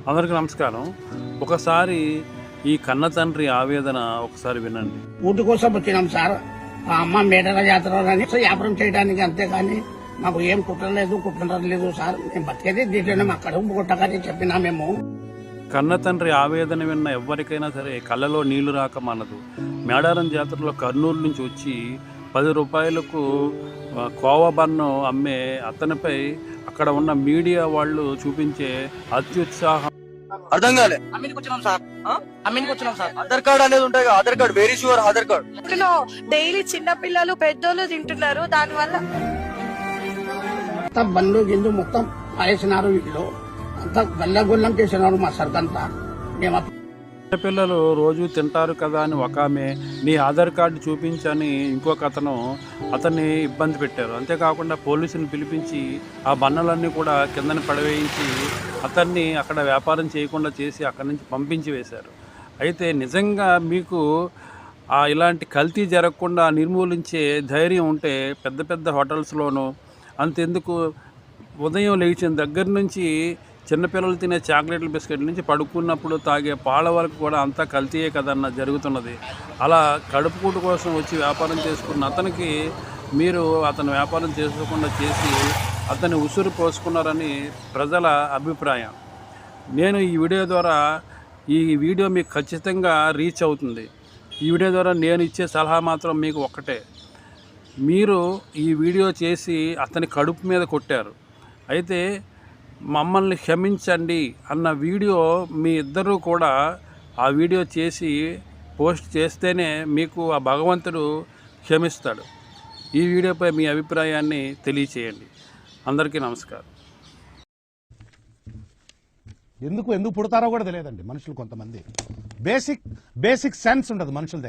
అందరికీ నమస్కారం. ఒకసారి ఈ కన్న తండ్రి ఆవేదన ఒకసారి వినండి. ఊటి కోసం వచ్చినాం సార్. ఆ అమ్మ మేడల జాతర అని వ్యాపారం చేయడానికి, అంతేగాని మాకు ఏం కుట్రలేదు సార్. మేము బతికేది దీంట్లోనే, మా కడుపు కొట్టకని చెప్పినా మేము. కన్న తండ్రి ఆవేదన విన్న ఎవరికైనా సరే కళ్ళలో నీళ్లు రాక మానదు. మేడారం జాతరలో కర్నూలు నుంచి వచ్చి 10 రూపాయలకు కోవా బన్ను అమ్మే అతనిపై అక్కడ ఉన్న మీడియా వాళ్ళు చూపించే అత్యుత్సాహం అర్థం కాలే. అమ్మినికి వచ్చినాం సార్. ఆధార్ కార్డ్ అనేది ఉంటాయి. Aadhaar card very sure. Aadhaar card daily చిన్న పిల్లలు పెద్దోళ్ళు తింటున్నారు. దానివల్ల మొత్తం బండ్లు గింజు మొత్తం పారేసినారు. వీళ్ళు అంతా గల్లగొల్లం చేసినారు మా సర్కంతా. మేము పిల్లలు రోజు తింటారు కదా అని ఒక ఆమె నీ ఆధార్ కార్డు చూపించని ఇంకొక అతన్ని ఇబ్బంది పెట్టారు. అంతేకాకుండా పోలీసులను పిలిపించి ఆ బన్నలన్నీ కూడా కిందని పడవేయించి అతన్ని అక్కడ వ్యాపారం చేయకుండా చేసి అక్కడి నుంచి పంపించి వేశారు. అయితే నిజంగా మీకు ఇలాంటి కల్తీ జరగకుండా నిర్మూలించే ధైర్యం ఉంటే పెద్ద పెద్ద హోటల్స్లోనూ అంతెందుకు ఉదయం లేచిన దగ్గర నుంచి చిన్నపిల్లలు తినే చాక్లెట్ల బిస్కెట్ల నుంచి పడుకున్నప్పుడు తాగే పాల వరకు కూడా అంతా కల్తీయే కదన్న జరుగుతున్నది. అలా కడుపుకూటు కోసం వచ్చి వ్యాపారం చేసుకున్న అతనికి మీరు అతను వ్యాపారం చేసుకోకుండా చేసి అతన్ని ఉసురు పోసుకున్నారని ప్రజల అభిప్రాయం. నేను ఈ వీడియో మీకు ఖచ్చితంగా రీచ్ అవుతుంది. ఈ వీడియో ద్వారా నేను ఇచ్చే సలహా మాత్రం మీకు ఒక్కటే. మీరు ఈ వీడియో చేసి అతని కడుపు మీద కొట్టారు. అయితే మమ్మల్ని క్షమించండి అన్న వీడియో మీ ఇద్దరూ కూడా ఆ వీడియో చేసి పోస్ట్ చేస్తేనే మీకు ఆ భగవంతుడు క్షమిస్తాడు. ఈ వీడియోపై మీ అభిప్రాయాన్ని తెలియచేయండి. అందరికీ నమస్కారం. ఎందుకు పుడతారో కూడా తెలియదండి మనుషులు. కొంతమంది బేసిక్ సెన్స్ ఉండదు మనుషుల దగ్గర.